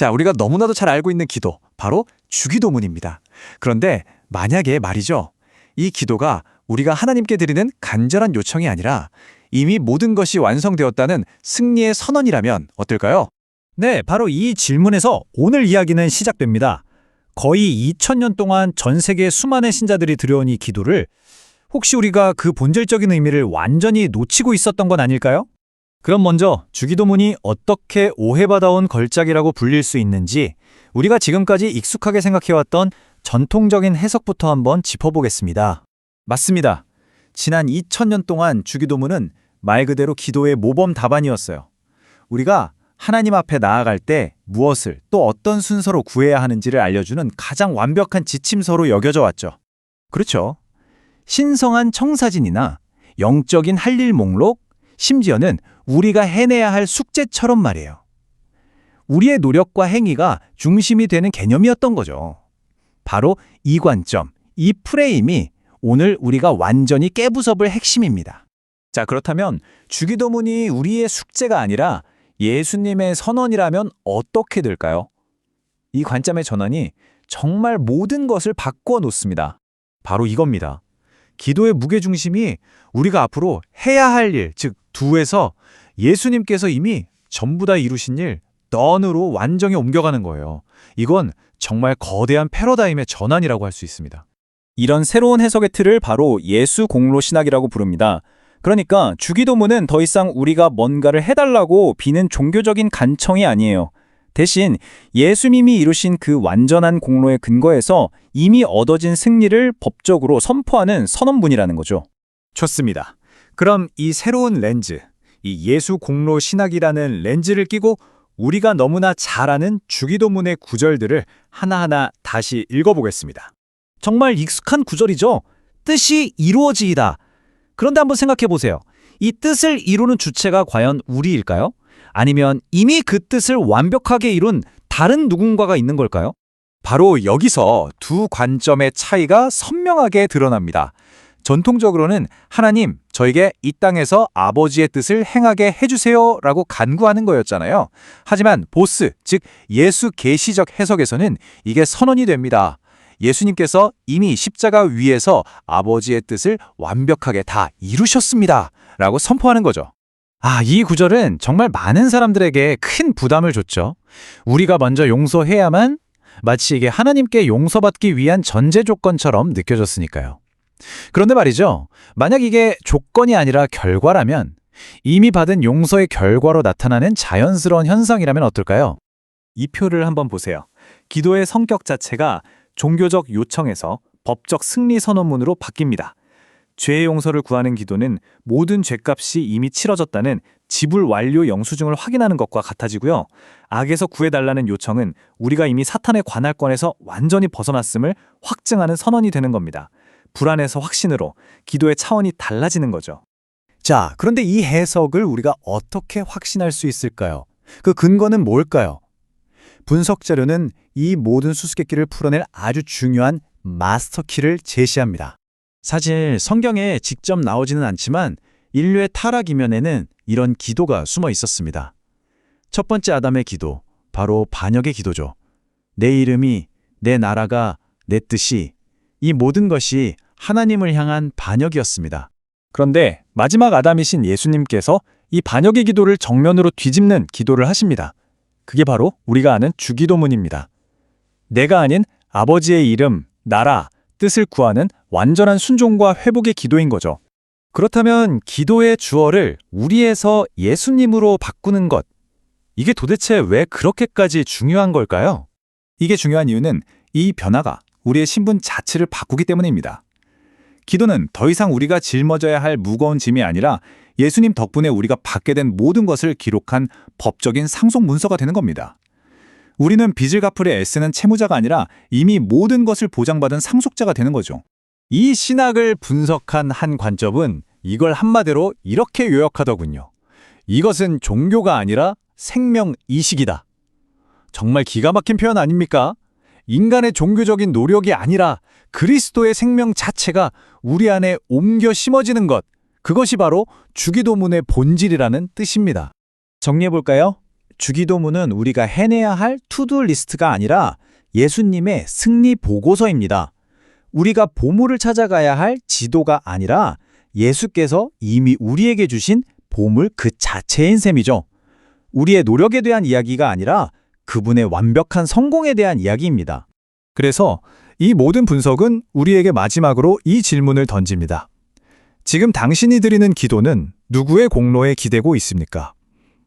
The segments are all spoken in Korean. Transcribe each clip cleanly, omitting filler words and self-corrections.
자, 우리가 너무나도 잘 알고 있는 기도, 바로 주기도문입니다. 그런데 만약에 말이죠. 이 기도가 우리가 하나님께 드리는 간절한 요청이 아니라 이미 모든 것이 완성되었다는 승리의 선언이라면 어떨까요? 네, 바로 이 질문에서 오늘 이야기는 시작됩니다. 거의 2000년 동안 전 세계 수많은 신자들이 드려온 이 기도를 혹시 우리가 그 본질적인 의미를 완전히 놓치고 있었던 건 아닐까요? 그럼 먼저 주기도문이 어떻게 오해받아온 걸작이라고 불릴 수 있는지 우리가 지금까지 익숙하게 생각해왔던 전통적인 해석부터 한번 짚어보겠습니다. 맞습니다. 지난 2000년 동안 주기도문은 말 그대로 기도의 모범 답안이었어요. 우리가 하나님 앞에 나아갈 때 무엇을 또 어떤 순서로 구해야 하는지를 알려주는 가장 완벽한 지침서로 여겨져 왔죠. 그렇죠. 신성한 청사진이나 영적인 할 일 목록, 심지어는 우리가 해내야 할 숙제처럼 말이에요. 우리의 노력과 행위가 중심이 되는 개념이었던 거죠. 바로 이 관점, 이 프레임이 오늘 우리가 완전히 깨부숴볼 핵심입니다. 자, 그렇다면 주기도문이 우리의 숙제가 아니라 예수님의 선언이라면 어떻게 될까요? 이 관점의 전환이 정말 모든 것을 바꾸어 놓습니다. 바로 이겁니다. 기도의 무게중심이 우리가 앞으로 해야 할 일, 즉 do에서 예수님께서 이미 전부 다 이루신 일, done으로 완전히 옮겨가는 거예요. 이건 정말 거대한 패러다임의 전환이라고 할 수 있습니다. 이런 새로운 해석의 틀을 바로 예수 공로 신학이라고 부릅니다. 그러니까 주기도문은 더 이상 우리가 뭔가를 해달라고 비는 종교적인 간청이 아니에요. 대신 예수님이 이루신 그 완전한 공로에 근거해서 이미 얻어진 승리를 법적으로 선포하는 선언문이라는 거죠. 좋습니다. 그럼 이 새로운 렌즈, 이 예수 공로 신학이라는 렌즈를 끼고 우리가 너무나 잘 아는 주기도문의 구절들을 하나하나 다시 읽어보겠습니다. 정말 익숙한 구절이죠. 뜻이 이루어지이다. 그런데 한번 생각해 보세요. 이 뜻을 이루는 주체가 과연 우리일까요? 아니면 이미 그 뜻을 완벽하게 이룬 다른 누군가가 있는 걸까요? 바로 여기서 두 관점의 차이가 선명하게 드러납니다. 전통적으로는 하나님, 저에게 이 땅에서 아버지의 뜻을 행하게 해주세요 라고 간구하는 거였잖아요. 하지만 보스, 즉 예수 계시적 해석에서는 이게 선언이 됩니다. 예수님께서 이미 십자가 위에서 아버지의 뜻을 완벽하게 다 이루셨습니다 라고 선포하는 거죠. 이 구절은 정말 많은 사람들에게 큰 부담을 줬죠. 우리가 먼저 용서해야만 마치 이게 하나님께 용서받기 위한 전제 조건처럼 느껴졌으니까요. 그런데 말이죠. 만약 이게 조건이 아니라 결과라면 이미 받은 용서의 결과로 나타나는 자연스러운 현상이라면 어떨까요? 이 표를 한번 보세요. 기도의 성격 자체가 종교적 요청에서 법적 승리 선언문으로 바뀝니다. 죄의 용서를 구하는 기도는 모든 죄값이 이미 치러졌다는 지불 완료 영수증을 확인하는 것과 같아지고요. 악에서 구해달라는 요청은 우리가 이미 사탄의 관할권에서 완전히 벗어났음을 확증하는 선언이 되는 겁니다. 불안에서 확신으로 기도의 차원이 달라지는 거죠. 자, 그런데 이 해석을 우리가 어떻게 확신할 수 있을까요? 그 근거는 뭘까요? 분석 자료는 이 모든 수수께끼를 풀어낼 아주 중요한 마스터키를 제시합니다. 사실 성경에 직접 나오지는 않지만 인류의 타락 이면에는 이런 기도가 숨어 있었습니다. 첫 번째 아담의 기도, 바로 반역의 기도죠. 내 이름이, 내 나라가, 내 뜻이, 이 모든 것이 하나님을 향한 반역이었습니다. 그런데 마지막 아담이신 예수님께서 이 반역의 기도를 정면으로 뒤집는 기도를 하십니다. 그게 바로 우리가 아는 주기도문입니다. 내가 아닌 아버지의 이름, 나라, 뜻을 구하는 완전한 순종과 회복의 기도인 거죠. 그렇다면 기도의 주어를 우리에서 예수님으로 바꾸는 것, 이게 도대체 왜 그렇게까지 중요한 걸까요? 이게 중요한 이유는 이 변화가 우리의 신분 자체를 바꾸기 때문입니다. 기도는 더 이상 우리가 짊어져야 할 무거운 짐이 아니라 예수님 덕분에 우리가 받게 된 모든 것을 기록한 법적인 상속 문서가 되는 겁니다. 우리는 빚을 갚으려 애쓰는 채무자가 아니라 이미 모든 것을 보장받은 상속자가 되는 거죠. 이 신학을 분석한 한 관점은 이걸 한마디로 이렇게 요약하더군요. 이것은 종교가 아니라 생명이식이다. 정말 기가 막힌 표현 아닙니까? 인간의 종교적인 노력이 아니라 그리스도의 생명 자체가 우리 안에 옮겨 심어지는 것, 그것이 바로 주기도문의 본질이라는 뜻입니다. 정리해볼까요? 주기도문은 우리가 해내야 할 투두 리스트가 아니라 예수님의 승리 보고서입니다. 우리가 보물을 찾아가야 할 지도가 아니라 예수께서 이미 우리에게 주신 보물 그 자체인 셈이죠. 우리의 노력에 대한 이야기가 아니라 그분의 완벽한 성공에 대한 이야기입니다. 그래서 이 모든 분석은 우리에게 마지막으로 이 질문을 던집니다. 지금 당신이 드리는 기도는 누구의 공로에 기대고 있습니까?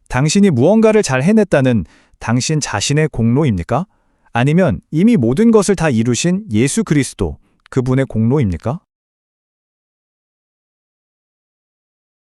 당신이 무언가를 잘 해냈다는 당신 자신의 공로입니까? 아니면 이미 모든 것을 다 이루신 예수 그리스도, 그분의 공로입니까?